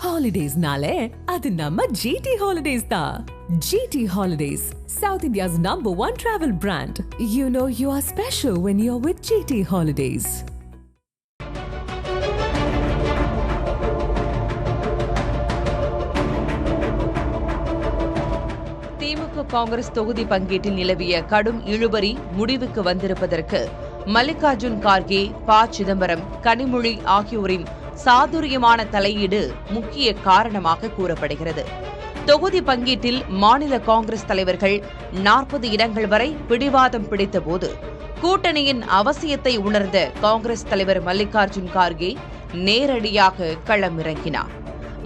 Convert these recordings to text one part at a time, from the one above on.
Holidays-nale, adu namma GT Holidays da. GT Holidays, South India's #1 travel brand. You know you are special when you're with GT Holidays. திமுக காங்கிரஸ் தொகுதி பங்கீட்டில் நிலவிய கடும் இழுபறி முடிவுக்கு வந்திருப்பதற்கு மல்லிகார்ஜுன் கார்கே, ப. சிதம்பரம், கனிமொழி ஆகியோரின் சாதுரியமான தலையீடு முக்கிய காரணமாக கூறப்படுகிறது. தொகுதி பங்கீட்டில் மாநில காங்கிரஸ் தலைவர்கள் 40 இடங்கள் வரை பிடிவாதம் பிடித்தபோது கூட்டணியின் அவசியத்தை உணர்ந்த காங்கிரஸ் தலைவர் மல்லிகார்ஜுன் கார்கே நேரடியாக களமிறங்கினார்.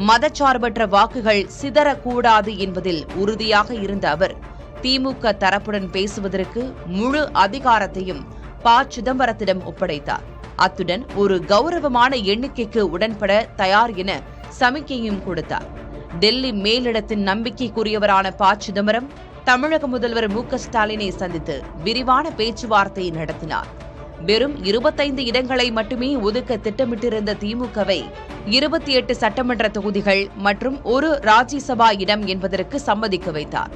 மதச்சார்பற்ற வாக்குகள் சிதறக்கூடாது என்பதில் உறுதியாக இருந்த அவர் திமுக தரப்புடன் பேசுவதற்கு முழு அதிகாரத்தையும் ப. சிதம்பரத்திடம் ஒப்படைத்தார். அத்துடன் ஒரு கௌரவமான எண்ணிக்கைக்கு உடன்பட தயார் என சமிக்கையும் கொடுத்தார். டெல்லி மேலிடத்தின் நம்பிக்கைக்குரியவரான ப. சிதம்பரம் தமிழக முதல்வர் மு.க. ஸ்டாலினை சந்தித்து விரிவான பேச்சுவார்த்தை நடத்தினார். வெறும் 25 இடங்களை மட்டுமே ஒதுக்க திட்டமிட்டிருந்த திமுகவை 28 சட்டமன்ற தொகுதிகள் மற்றும் ஒரு ராஜ்யசபா இடம் என்பதற்கு சம்மதிக்க வைத்தார்.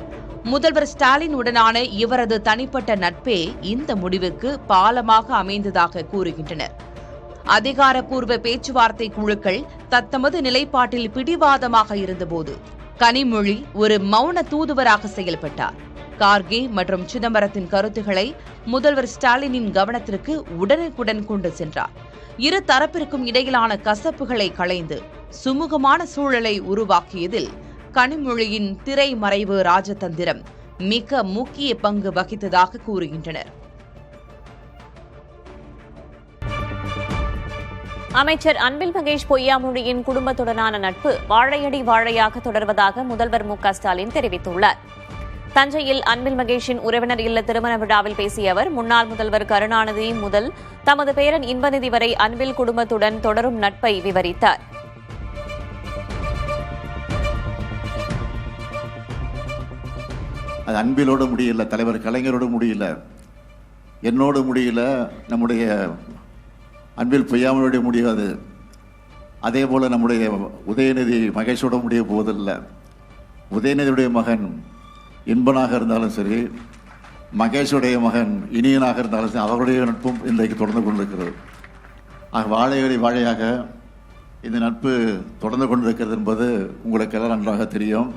முதல்வர் ஸ்டாலின் உடனான இவரது தனிப்பட்ட நட்பே இந்த முடிவுக்கு பாலமாக அமைந்ததாக கூறுகின்றனர். அதிகாரப்பூர்வ பேச்சுவார்த்தை குழுக்கள் தத்தமது நிலைப்பாட்டில் பிடிவாதமாக இருந்தபோது கனிமொழி ஒரு மௌன தூதுவராக செயல்பட்டார். கார்கே மற்றும் சிதம்பரத்தின் கருத்துக்களை முதல்வர் ஸ்டாலினின் கவனத்திற்கு உடனுக்குடன் கொண்டு சென்றார். இரு தரப்பிற்கும் இடையிலான கசப்புகளை களைந்து சுமூகமான சூழலை உருவாக்கியதில் கனிமொழியின் திரைமறைவு ராஜதந்திரம் மிக முக்கிய பங்கு வகித்ததாக கூறுகின்றனர். அமைச்சர் அன்பில் மகேஷ் பொய்யாமொழியின் குடும்பத்துடனான நட்பு வாழையடி வாழையாக தொடர்வதாக முதல்வர் மு.க. ஸ்டாலின் தெரிவித்துள்ளார். தஞ்சையில் அன்பில் மகேஷின் உறவினர் இல்ல திருமண விழாவில் பேசிய அவர், முன்னாள் முதல்வர் கருணாநிதி முதல் தமது பேரன் இன்பநிதி வரை அன்பில் குடும்பத்துடன் தொடரும் நட்பை விவரித்தார். அது அன்பிலோடு முடியல, தலைவர் கலைஞரோடு முடியல, என்னோடு முடியல, நம்முடைய அன்பில் பொய்யாமலோடு முடியாது. அதே போல் நம்முடைய உதயநிதி மகேஷோட முடிய போவதில்லை. உதயநிதியுடைய மகன் இன்பனாக இருந்தாலும் சரி, மகேஷுடைய மகன் இனியனாக இருந்தாலும் சரி, அவருடைய நட்பும் இன்றைக்கு தொடர்ந்து கொண்டிருக்கிறது. ஆக வாழையடி வாழையாக இந்த நட்பு தொடர்ந்து கொண்டிருக்கிறது என்பது உங்களுக்கெல்லாம் நன்றாக தெரியும்.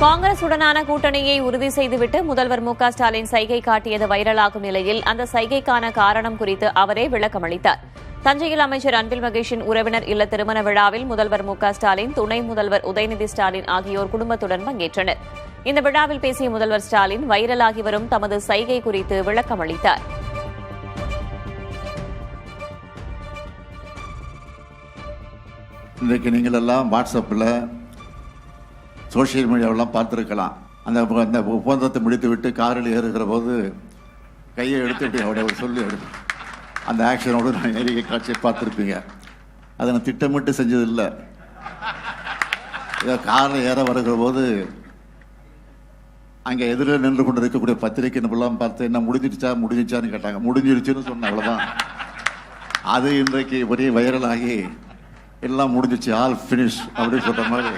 காங்கிரசுடனான கூட்டணியை உறுதி செய்துவிட்டு முதல்வர் மு.க. ஸ்டாலின் சைகை காட்டியது வைரலாகும் நிலையில் அந்த சைகைக்கான காரணம் குறித்து அவரே விளக்கமளித்தார். தஞ்சையில் அமைச்சர் அன்பில் மகேஷின் உறவினர் இல்ல திருமண விழாவில் முதல்வர் மு.க. ஸ்டாலின், துணை முதல்வர் உதயநிதி ஸ்டாலின் ஆகியோர் குடும்பத்துடன் பங்கேற்றனர். இந்த விழாவில் பேசிய முதல்வர் ஸ்டாலின் வைரலாகி வரும் தமது சைகை குறித்து விளக்கமளித்தார். இன்றைக்கு நீங்கள் எல்லாம் வாட்ஸ்அப்பில், சோசியல் மீடியாவெல்லாம் பார்த்துருக்கலாம். அந்த ஒப்பந்தத்தை முடித்துவிட்டு காரில் ஏறுகிற போது கையை எடுத்துட்டு அவருடைய சொல்லி எடுத்து அந்த ஆக்ஷனோடு நான் ஏறிய காட்சியை பார்த்துருப்பீங்க. அதை நான் திட்டமிட்டு செஞ்சதில்லை. இதை காரில் ஏற வருகிற போது அங்கே எதிரில் நின்று கொண்டு இருக்கக்கூடிய பத்திரிகை நம்மளாம் பார்த்து என்ன முடிஞ்சிச்சான்னு கேட்டாங்க. முடிஞ்சிருச்சுன்னு சொன்னேன், அவ்வளோதான். அது இன்றைக்கு ஒரே வைரலாகி எல்லாம் முடிஞ்சிச்சு, ஆல் ஃபினிஷ் அப்படின்னு சொல்கிற மாதிரி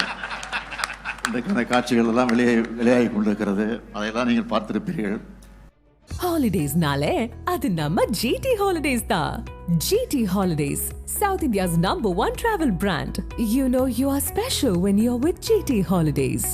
இன்றைக்கு அந்த காட்சிகள் எல்லாம் வெளியாகி கொண்டிருக்கிறது. அதையெல்லாம் நீங்கள் பார்த்திருப்பீர்கள். Holidays-nale, adu namma GT Holidays da. GT Holidays, South India's #1 travel brand. You know you are special when you're with GT Holidays.